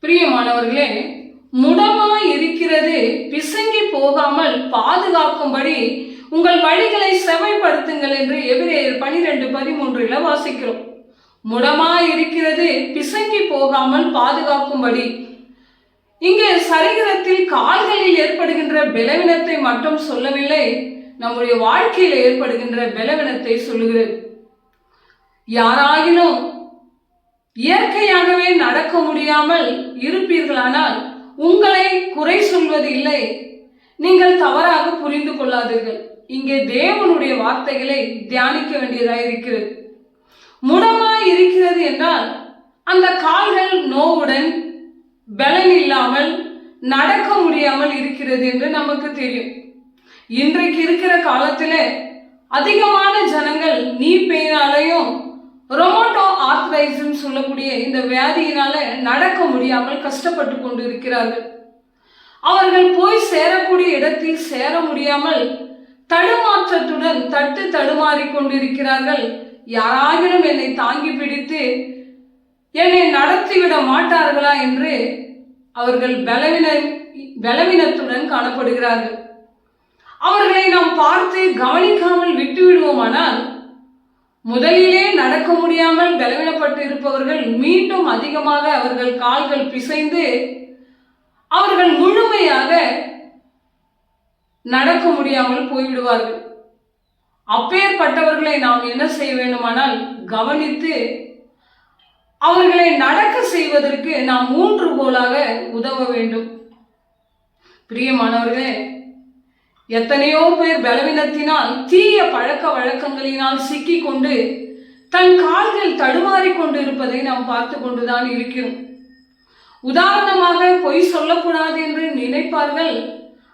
பிரியமானவர்களே, முடமாய் இருக்கிறது பிசங்கி போகாமல் பாதுகாக்கும்படி உங்கள் வழிகளை செவைப்படுத்துங்கள் என்று எபிரேயர் 12:13 வாசிக்கிறோம். முடமாய் இருக்கிறது பிசங்கி போகாமல் பாதுகாக்கும்படி. இங்கே சரீரத்தில் கால்களில் ஏற்படுகின்ற பலவீனத்தை மட்டும் சொல்லவில்லை, நம்முடைய வாழ்க்கையில் ஏற்படுகின்ற பலவீனத்தை சொல்லுகிறது. யாராகிலும் இயற்கையாகவே நடக்க முடியாமல் இருப்பீர்களானால் உங்களை குறை சொல்வது இல்லை, நீங்கள் தவறாக புரிந்து கொள்ளாதீர்கள். இங்கே தேவனுடைய வார்த்தைகளை தியானிக்க வேண்டியதாக இருக்கிறது. முடமாய் இருக்கிறது என்றால் அந்த கால்கள் நோவுடன் பலன் இல்லாமல் நடக்க முடியாமல் இருக்கிறது என்று நமக்கு தெரியும். இன்றைக்கு இருக்கிற காலத்தில் அதிகமான ஜனங்கள் நீ பெயினாலையும் ரொமோட்டோ ஆர்த்ரைட்டிஸ் சொல்லக்கூடிய இந்த வியாதியினால நடக்க முடியாமல் கஷ்டப்பட்டு கொண்டு இருக்கிறார்கள். அவர்கள் போய் சேரக்கூடிய இடத்தில் சேர முடியாமல் தடுமாற்றத்துடன் தடுமாறி கொண்டிருக்கிறார்கள். யாராகிலும் என்னை தாங்கி பிடித்து என்னை நடத்திவிட மாட்டார்களா என்று அவர்கள் பலவீனத்துடன் காணப்படுகிறார்கள். அவர்களை நாம் பார்த்து கவனிக்காமல் விட்டு விடுவோமானால் முதலிலே நடக்க முடியாமல் பலவீனப்பட்டு இருப்பவர்கள் மீண்டும் அதிகமாக அவர்கள் கால்கள் பிசைந்து அவர்கள் முழுமையாக நடக்க முடியாமல் போய்விடுவார்கள். அப்பேற்பட்டவர்களை நாம் என்ன செய்ய வேண்டுமானால் கவனித்து அவர்களை நடக்க செய்வதற்கு நாம் ஊன்றுகோலாக உதவ வேண்டும். பிரியமானவர்களே, எத்தனையோ பேர் பலவீனத்தினால் தீய பழக்க வழக்கங்களினால் சிக்கி கொண்டு தன் கால்கள் தடுமாறி கொண்டு இருப்பதை நாம் பார்த்து கொண்டுதான் இருக்கிறோம். உதாரணமாக பொய் சொல்லக்கூடாது என்று நினைப்பார்கள்,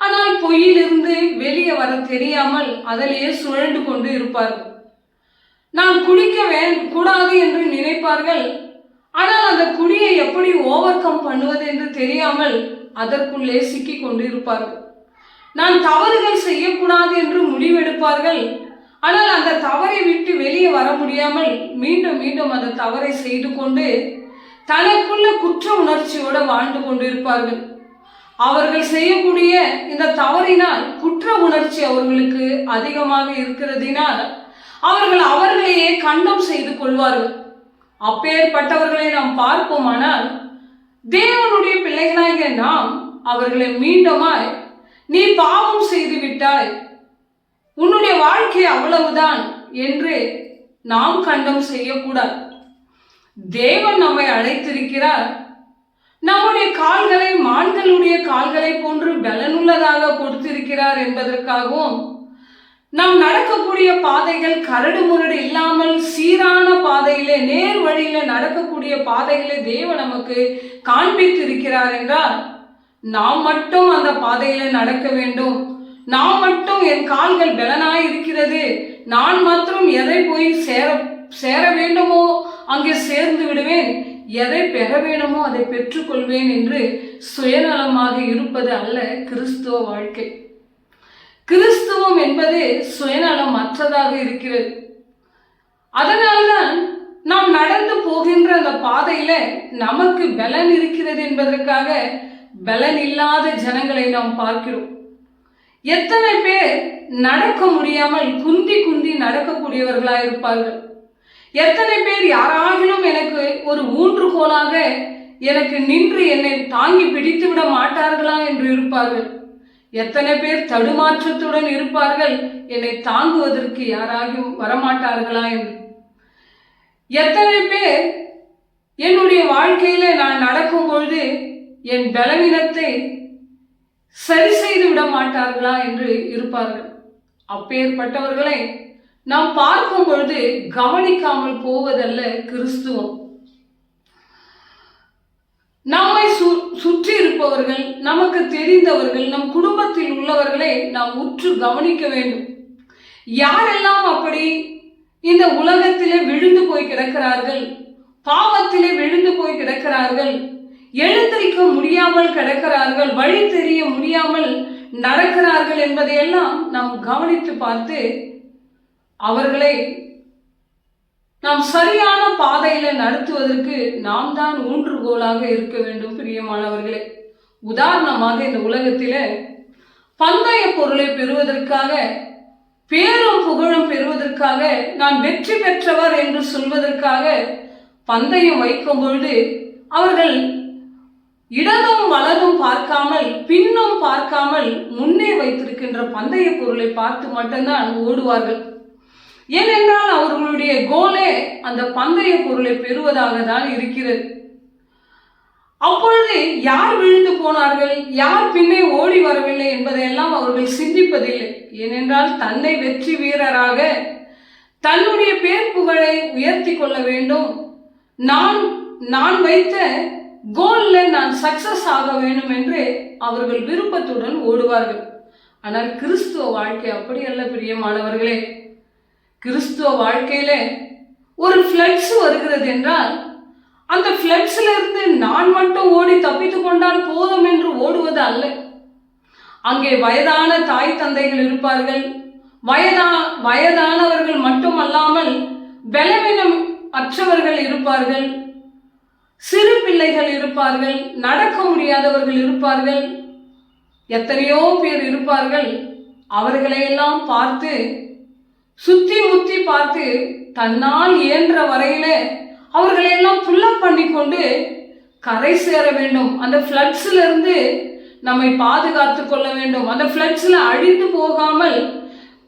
ஆனால் பொய்யிலிருந்து வெளியே வர தெரியாமல் அதிலேயே சுழண்டு கொண்டு இருப்பார்கள். நாம் குடிக்க கூடாது என்று நினைப்பார்கள், ஆனால் அந்த குடியை எப்படி ஓவர் கம் பண்ணுவது என்று தெரியாமல் அதற்குள்ளே சிக்கி கொண்டு இருப்பார்கள். நான் தவறுகள் செய்யக்கூடாது என்று முடிவெடுப்பார்கள், ஆனால் அந்த தவறை விட்டு வெளியே வர முடியாமல் மீண்டும் மீண்டும் அந்த தவறை செய்து கொண்டு தனக்குள்ள குற்ற உணர்ச்சியோடு வாழ்ந்து கொண்டிருப்பார்கள். அவர்கள் செய்யக்கூடிய இந்த தவறினால் குற்ற உணர்ச்சி அவர்களுக்கு அதிகமாக இருக்கிறதினால் அவர்கள் அவர்களையே கண்டம் செய்து கொள்வார்கள். அப்பேற்பட்டவர்களை நாம் பார்ப்போமானால் தேவனுடைய பிள்ளைகளாகிய நாம் அவர்களை மீண்டுமாய் நீ பாவம் செய்து விட்டாய், உன்னுடைய வாழ்க்கை அவ்வளவுதான் என்று நாம் கண்டம் செய்யக்கூடாது. தேவன் நம்மை அழைத்திருக்கிறார். நம்முடைய கால்களை மான்களுடைய கால்களை போன்று பலனுள்ளதாக கொடுத்திருக்கிறார் என்பதற்காகவும் நாம் நடக்கக்கூடிய பாதைகள் கரடு முரடு இல்லாமல் சீரான பாதையிலே நேர் வழியில நடக்கக்கூடிய பாதைகளை தேவன் நமக்கு காண்பித்திருக்கிறார் என்றால் நாம் மட்டும் அந்த பாதையில நடக்க வேண்டும். நாம் மட்டும் என் கால்கள் பலனாய் இருக்கிறது, நான் மாத்திரம் எதை போய் சேர வேண்டுமோ அங்கே சேர்ந்து விடுவேன், எதை பெற வேண்டுமோ அதை பெற்றுக்கொள்வேன் என்று சுயநலமாக இருப்பது அல்ல கிறிஸ்துவ வாழ்க்கை. கிறிஸ்துவம் என்பது சுயநலம் அற்றதாக இருக்கிறது. அதனால்தான் நாம் நடந்து போகின்ற அந்த பாதையில நமக்கு பலன் இருக்கிறது என்பதற்காக பலன் இல்லாத ஜனங்களை நாம் பார்க்கிறோம். எத்தனை பேர் நடக்க முடியாமல் குந்தி குந்தி நடக்கக்கூடியவர்களாக இருப்பார்கள். எத்தனை பேர் யாராகிலும் எனக்கு ஒரு ஊன்றுகோலாக எனக்கு நின்று என்னை தாங்கி பிடித்து விட மாட்டார்களா என்று இருப்பார்கள். எத்தனை பேர் தடுமாற்றத்துடன் இருப்பார்கள், என்னை தாங்குவதற்கு யாராகவும் வரமாட்டார்களா என்று. எத்தனை பேர் என்னுடைய வாழ்க்கையில நான் நடக்கும் பொழுது என் பலவீனத்தை சரி செய்து விட மாட்டார்களா என்று இருப்பார்கள். அப்பேற்பட்டவர்களை நாம் பார்க்கும் பொழுது கவனிக்காமல் போவதல்ல கிறிஸ்துவம். நம்மை சுற்றி இருப்பவர்கள், நமக்கு தெரிந்தவர்கள், நம் குடும்பத்தில் உள்ளவர்களை நாம் உற்று கவனிக்க வேண்டும். யாரெல்லாம் அப்படி இந்த உலகத்திலே விழுந்து போய் கிடக்கிறார்கள், பாவத்திலே விழுந்து போய் கிடக்கிறார்கள், எழுந்திருக்க முடியாமல் கிடக்கிறார்கள், வழி தெரிய முடியாமல் நடக்கிறார்கள் என்பதையெல்லாம் நாம் கவனித்து பார்த்து அவர்களை நாம் சரியான பாதையில நடத்துவதற்கு நாம் தான் ஊன்றுகோலாக இருக்க வேண்டும். பிரியமானவர்களே, உதாரணமாக இந்த உலகத்தில பந்தய பொருளை பெறுவதற்காக, பேரும் புகழும் பெறுவதற்காக, நான் வெற்றி பெற்றவர் என்று சொல்வதற்காக பந்தயம் வைக்கும் பொழுது அவர்கள் இடதும் வலதும் பார்க்காமல், பின்னும் பார்க்காமல், முன்னே வைத்திருக்கின்ற பந்தய பொருளை பார்த்து மட்டும்தான் ஓடுவார்கள். ஏனென்றால் அவர்களுடைய கோலே அந்த பந்தய பொருளை பெறுவதாக தான் இருக்கிறது. அப்பொழுது யார் விழுந்து போனார்கள், யார் பின்னே ஓடி வரவில்லை என்பதையெல்லாம் அவர்கள் சிந்திப்பதில்லை. ஏனென்றால் தன்னை வெற்றி வீரராக, தன்னுடைய பேர் புகழை உயர்த்தி கொள்ள வேண்டும், நான் வைத்த கோல்ல நான் சக்சஸ் ஆக வேண்டும் என்று அவர்கள் விருப்பத்துடன் ஓடுவார்கள். ஆனால் கிறிஸ்துவ வாழ்க்கை அப்படி அல்ல. பிரியமானவர்களே, கிறிஸ்துவ வாழ்க்கையில ஒரு ஃபிளக்ஸ் வருகிறது என்றால் அந்த ஃபிளக்ஸ்ல இருந்து நான் மட்டும் ஓடி தப்பித்து கொண்டால் போதும் என்று ஓடுவது அல்ல. அங்கே வயதான தாய் தந்தைகள் இருப்பார்கள், வயதானவர்கள் மட்டுமல்லாமல் பலவீனம் அற்றவர்கள் இருப்பார்கள், சிறு பிள்ளைகள் இருப்பார்கள், நடக்க முடியாதவர்கள் இருப்பார்கள், எத்தனையோ பேர் இருப்பார்கள். அவர்களையெல்லாம் பார்த்து சுத்தி முத்தி பார்த்து தன்னால் இயன்ற வரையில அவர்களையெல்லாம் புல்லப் பண்ணி கொண்டு கரை சேர வேண்டும். அந்த ஃப்ளட்ஸ்ல இருந்து நம்மை பாதுகாத்து கொள்ள வேண்டும். அந்த ஃப்ளட்ஸ்ல அழிந்து போகாமல்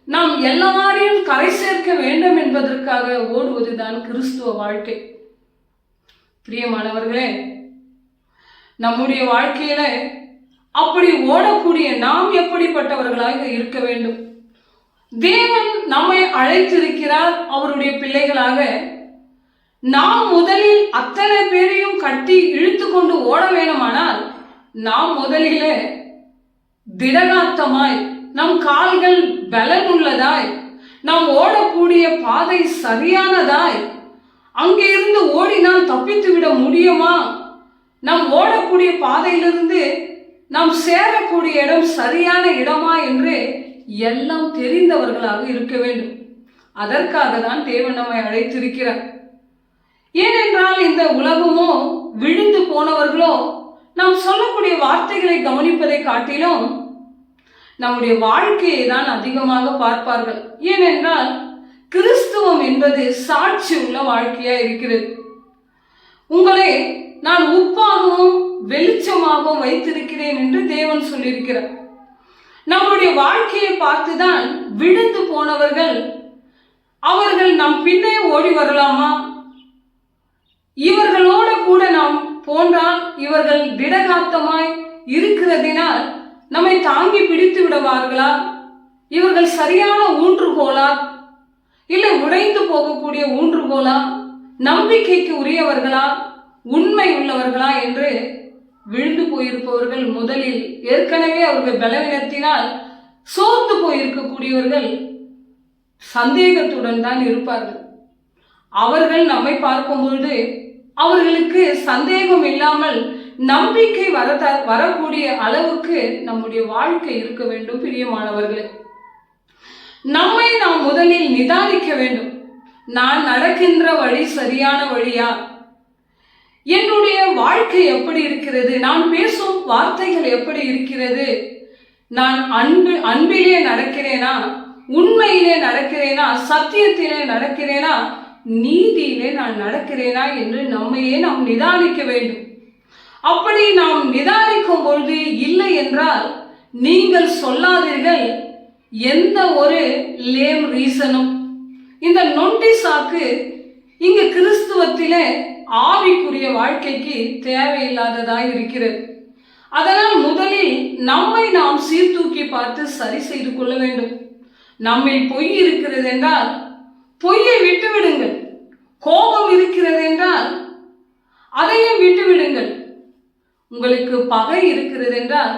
நாம் எல்லாரையும் கரை சேர்க்க வேண்டும் என்பதற்காக ஓடுவதுதான் கிறிஸ்துவ வாழ்க்கை. பிரியமானவர்களே, நம்முடைய வாழ்க்கையில அப்படி ஓடக்கூடிய நாம் எப்படிப்பட்டவர்களாக இருக்க வேண்டும்? தேவன் நம்மை அழைத்திருக்கிறார் அவருடைய பிள்ளைகளாக. நாம் முதலில் அத்தனை பேரையும் கட்டி இழுத்து கொண்டு ஓட வேணுமானால் நாம் முதலில திடகாத்தமாய், நம் கால்கள் பலனுள்ளதாய், நாம் ஓடக்கூடிய பாதை சரியானதாய், அங்கே இருந்து ஓடினால் தப்பித்து விட முடியுமா, நாம் ஓடக்கூடிய பாதையிலிருந்து நாம் சேரக்கூடிய இடம் சரியான இடமா என்று எல்லாம் தெரிந்தவர்களாக இருக்க வேண்டும். அதற்காக தான் தேவன் நம்மை அழைத்திருக்கிறார். ஏனென்றால் இந்த உலகமோ விழுந்து போனவர்களோ நாம் சொல்லக்கூடிய வார்த்தைகளை கவனிப்பதை காட்டிலும் நம்முடைய வாழ்க்கையை தான் அதிகமாக பார்ப்பார்கள். ஏனென்றால் கிறிஸ்துவம் என்பது சாட்சி உள்ள வாழ்க்கையா இருக்கிறது. உங்களை நான் உப்பாகவும் வெளிச்சமாகவும் வைத்திருக்கிறேன் என்று தேவன் சொல்லியிருக்கிறார். நம்முடைய வாழ்க்கையை பார்த்துதான் விழுந்து போனவர்கள் அவர்கள் நம் பின்னே ஓடி வரலாமா, இவர்களோட கூட நாம் போன்றால் இவர்கள் திடகாத்தமாய் இருக்கிறதினால் நம்மை தாங்கி பிடித்து விடுவார்களா, இவர்கள் சரியான ஊன்றுகோலா, இல்லை உடைந்து போகக்கூடிய ஊன்றுகோலா, நம்பிக்கைக்கு உரியவர்களா, உண்மை உள்ளவர்களா என்று விழுந்து போயிருப்பவர்கள் முதலில் ஏற்கனவே அவர்கள் பலவீனத்தினால் சோர்ந்து போயிருக்கக்கூடியவர்கள் சந்தேகத்துடன் தான் இருப்பார்கள். அவர்கள் நம்மை பார்க்கும் பொழுது அவர்களுக்கு சந்தேகம் இல்லாமல் நம்பிக்கை வரக்கூடிய அளவுக்கு நம்முடைய வாழ்க்கை இருக்க வேண்டும். பிரியமானவர்களே, நம்மை நாம் முதலில் நிதானிக்க வேண்டும். நான் நடக்கின்ற வழி சரியான வழியா, என்னுடைய வாழ்க்கை எப்படி இருக்கிறது, நான் பேசும் வார்த்தைகள் எப்படி இருக்கிறது, நான் அன்பிலே நடக்கிறேனா, உண்மையிலே நடக்கிறேனா, சத்தியத்திலே நடக்கிறேனா, நீதியிலே நான் நடக்கிறேனா என்று நம்மையே நாம் நிதானிக்க வேண்டும். அப்படி நாம் நிதானிக்கும் பொழுது இல்லை என்றால் நீங்கள் சொல்லாதீர்கள் எந்த ஒரு லேம் ரீசனும். இந்த நொண்டி சாக்கு இங்கு கிறிஸ்துவத்திலே ஆவிக்குரிய வாழ்க்கைக்கு தேவையில்லாததாய் இருக்கிறது. அதனால் முதலில் நம்மை நாம் சீர்தூக்கி பார்த்து சரி செய்து கொள்ள வேண்டும். நம்மில் பொய் இருக்கிறது என்றால் பொய்யை விட்டுவிடுங்கள். கோபம் இருக்கிறது என்றால் அதையும் விட்டுவிடுங்கள். உங்களுக்கு பகை இருக்கிறது என்றால்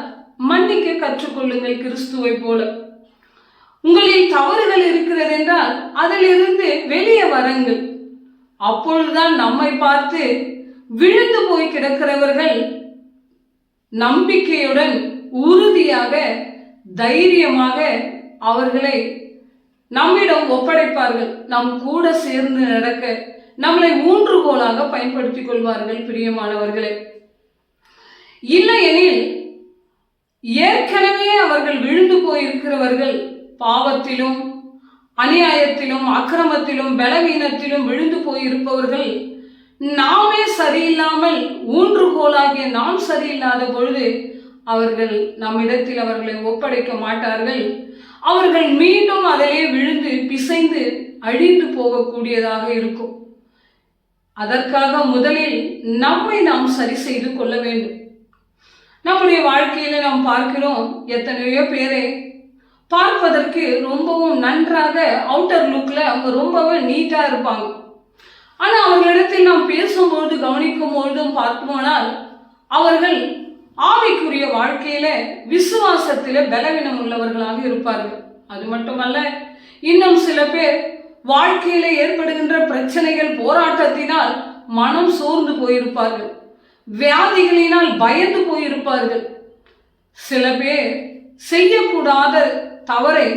மன்னிக்க கற்றுக்கொள்ளுங்கள் கிறிஸ்துவை போல. உங்களில் தவறுகள் இருக்கிறது என்றால் அதிலிருந்து வெளியே வரங்கள். அப்பொழுதுதான் நம்மை பார்த்து விழுந்து போய் கிடக்கிறவர்கள் நம்பிக்கையுடன் உறுதியாக தைரியமாக அவர்களை நம்மிடம் ஒப்படைப்பார்கள். நம் கூட சேர்ந்து நடக்க நம்மளை ஊன்றுகோலாக பயன்படுத்திக் கொள்வார்கள் பிரியமானவர்களே. இல்லையெனில் ஏற்கனவே அவர்கள் விழுந்து போயிருக்கிறவர்கள், பாவத்திலும் அநியாயத்திலும் அக்கிரமத்திலும் பலவீனத்திலும் விழுந்து போயிருப்பவர்கள், நாமே சரியில்லாமல் ஊன்றுகோலாகிய நாம் சரியில்லாத பொழுது அவர்கள் நம்மிடத்தில் அவர்களை ஒப்படைக்க மாட்டார்கள். அவர்கள் மீண்டும் அதிலே விழுந்து பிசைந்து அழிந்து போகக்கூடியதாக இருக்கும். அதற்காக முதலில் நம்மை நாம் சரி செய்து கொள்ள வேண்டும். நம்முடைய வாழ்க்கையில நாம் பார்க்கிறோம், எத்தனையோ பேரை பார்ப்பதற்கு ரொம்பவும் நன்றாக அவுட்டர் லுக்ல அவங்க ரொம்பவே நீட்டா இருப்பாங்க. ஆனா அவர்களிடத்தில் நாம் பேசும்பொழுது கவனிக்கும் பொழுதும் பார்த்தோம்னால் அவர்கள் ஆவிக்குரிய வாழ்க்கையில விசுவாசத்தில பலவீனம் உள்ளவர்களாக இருப்பார்கள். அது மட்டுமல்ல, இன்னும் சில பேர் வாழ்க்கையில ஏற்படுகின்ற பிரச்சனைகள் போராட்டத்தினால் மனம் சோர்ந்து போயிருப்பார்கள், வியாதிகளினால் பயந்து போயிருப்பார்கள். சில பேர் செய்யக்கூடாத தவறை,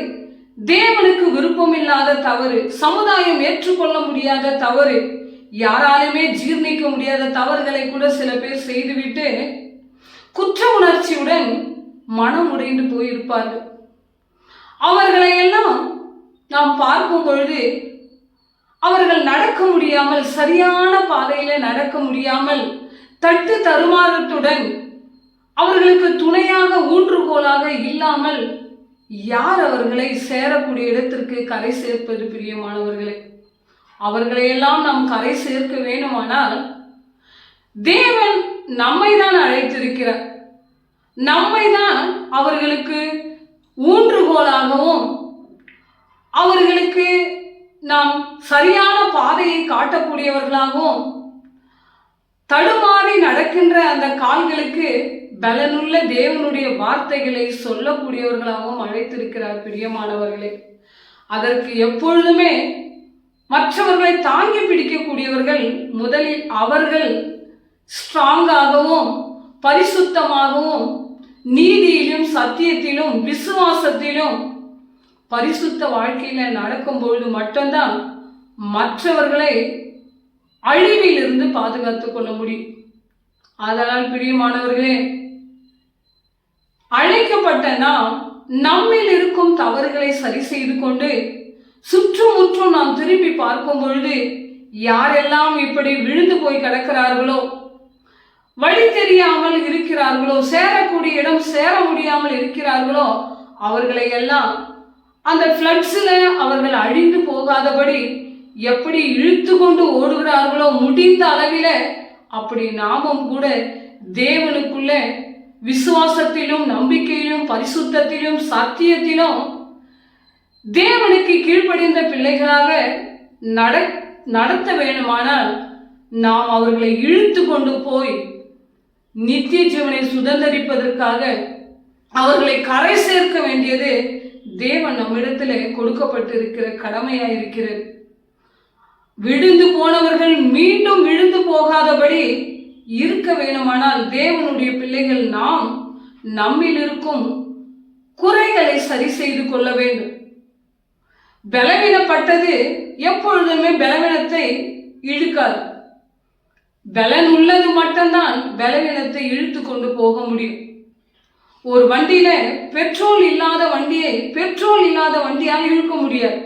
தேவனுக்கு விருப்பமில்லாத தவறு, சமுதாயம் ஏற்றுக்கொள்ள முடியாத தவறு, யாராலுமே ஜீர்ணிக்க முடியாத தவறுகளை கூட சில பேர் செய்துவிட்டு குற்ற உணர்ச்சியுடன் மனம் உடைந்து போயிருப்பார்கள். அவர்களை எல்லாம் நாம் பார்க்கும் பொழுது அவர்கள் நடக்க முடியாமல், சரியான பாதையில நடக்க முடியாமல், தட்டு தருமாறத்துடன் அவர்களுக்கு துணையாக ஊன்றுகோலாக இல்லாமல் யார் அவர்களை சேரக்கூடிய இடத்திற்கு கரை சேர்ப்பது பிரியமானவர்களே? அவர்களையெல்லாம் நாம் கரை சேர்க்க வேண்டுமானால் தேவன் நம்மை தான் அழைத்திருக்கிறார். நம்மை தான் அவர்களுக்கு ஊன்றுகோலாகவும் அவர்களுக்கு நாம் சரியான பாதையை காட்டக்கூடியவர்களாகவும், தடுமாறி நடக்கின்ற அந்த கால்களுக்கு பலனுள்ள தேவனுடைய வார்த்தைகளை சொல்லக்கூடியவர்களாகவும் அழைத்திருக்கிறார் பிரியமானவர்களே. அதற்கு எப்பொழுதுமே மற்றவர்களை தாங்கி பிடிக்கக்கூடியவர்கள் முதலில் அவர்கள் ஸ்ட்ராங்காகவும் பரிசுத்தமாகவும் நீதியிலும் சத்தியத்திலும் விசுவாசத்திலும் பரிசுத்த வாழ்க்கையில நடக்கும் பொழுது மட்டும்தான் மற்றவர்களை அழிவிலிருந்து பாதுகாத்துக் கொள்ள முடியும். அதனால் பிரியமானவர்களே, அழைக்கப்பட்ட நாம் நம்மில் இருக்கும் தவறுகளை சரி செய்து கொண்டு சுற்றுமுற்றும் நாம் திரும்பி பார்க்கும் பொழுது யாரெல்லாம் இப்படி விழுந்து போய் கிடக்கிறார்களோ, வழி தெரியாமல் இருக்கிறார்களோ, சேரக்கூடிய இடம் சேர முடியாமல் இருக்கிறார்களோ, அவர்களை எல்லாம் அந்த ஃப்ளட்ஸ்ல அவர்கள் அழிந்து போகாதபடி எப்படி இழுத்து கொண்டு ஓடுகிறார்களோ முடிந்த அளவில அப்படி நாமும் கூட தேவனுக்குள்ள விசுவாசத்திலும் நம்பிக்கையிலும் பரிசுத்தத்திலும் சத்தியத்திலும் தேவனுக்கு கீழ்ப்படிந்த பிள்ளைகளாக நடத்த வேண்டுமானால் நாம் அவர்களை இழுத்து கொண்டு போய் நித்திய ஜீவனை சுதந்திரிப்பதற்காக அவர்களை கரை சேர்க்க வேண்டியது தேவன் நம்மிடத்துல கொடுக்கப்பட்டிருக்கிற கடமையா இருக்கிறது. விழுந்து போனவர்கள் மீண்டும் விழுந்து போகாதபடி இருக்க வேண்டுமானால் தேவனுடைய பிள்ளைகள் நாம் நம்மில் இருக்கும் குறைகளை சரி செய்து கொள்ள வேண்டும். பலவீனப்பட்டது எப்பொழுதுமே பலவீனத்தை இழுக்காது. பலன் உள்ளது மட்டும்தான் பலவீனத்தை இழுத்து கொண்டு போக முடியும். ஒரு வண்டியில பெட்ரோல் இல்லாத வண்டியால் இழுக்க முடியாது.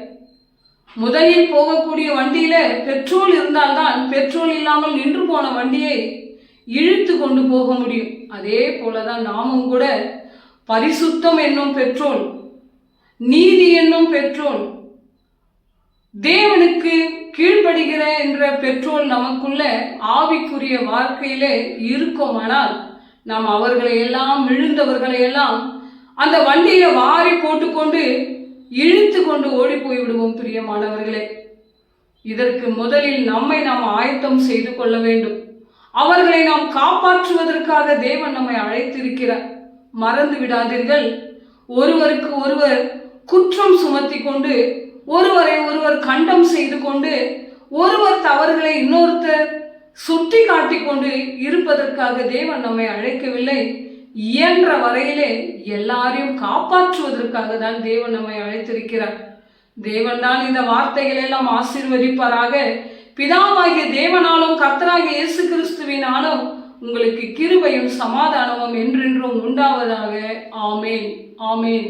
முதலில் போகக்கூடிய வண்டியில பெட்ரோல் இருந்தால்தான் பெட்ரோல் இல்லாமல் நின்று போன வண்டியை இழுத்து கொண்டு போக முடியும். அதே போலதான் நாமும் கூட பரிசுத்தம் என்னும் பெட்ரோல், நீதி என்னும் பெட்ரோல், தேவனுக்கு கீழ்ப்படுகிற என்ற பெட்ரோல் நமக்குள்ள ஆவிக்குரிய வாழ்க்கையிலே இருக்குமானால் நாம் அவர்களை எல்லாம் விழுந்தவர்களை எல்லாம் அந்த வண்டியில வாரி போட்டுக்கொண்டு இழுத்து கொண்டு ஓடி போய் விடுவோம் பிரியமானவர்களே. இதற்கு முதலில் நம்மை நாம் ஆயத்தம் செய்து கொள்ள வேண்டும். அவர்களை நாம் காப்பாற்றுவதற்காக தேவன் நம்மை அழைத்திருக்கிறார். மறந்து விடாதீர்கள், ஒருவருக்கு ஒருவர் குற்றம் சுமத்தி கொண்டு, ஒருவரை ஒருவர் கண்டம் செய்து கொண்டு, ஒருவர் தவறுகளை இன்னொருத்தர் சுட்டி காட்டிக்கொண்டு இருப்பதற்காக தேவன் நம்மை அழைக்கவில்லை. இயன்ற வரையிலே எல்லாரையும் காப்பாற்றுவதற்காக தான் தேவன் நம்மை அழைத்திருக்கிறார். தேவன் தான் இந்த வார்த்தைகளை எல்லாம் ஆசீர்வதிப்பாராக. பிதாவாகிய தேவனாலும் கர்த்தராகிய இயேசு கிறிஸ்துவினாலும் உங்களுக்கு கிருபையும் சமாதானமும் என்றென்றும் உண்டாவதாக. ஆமேன், ஆமேன்.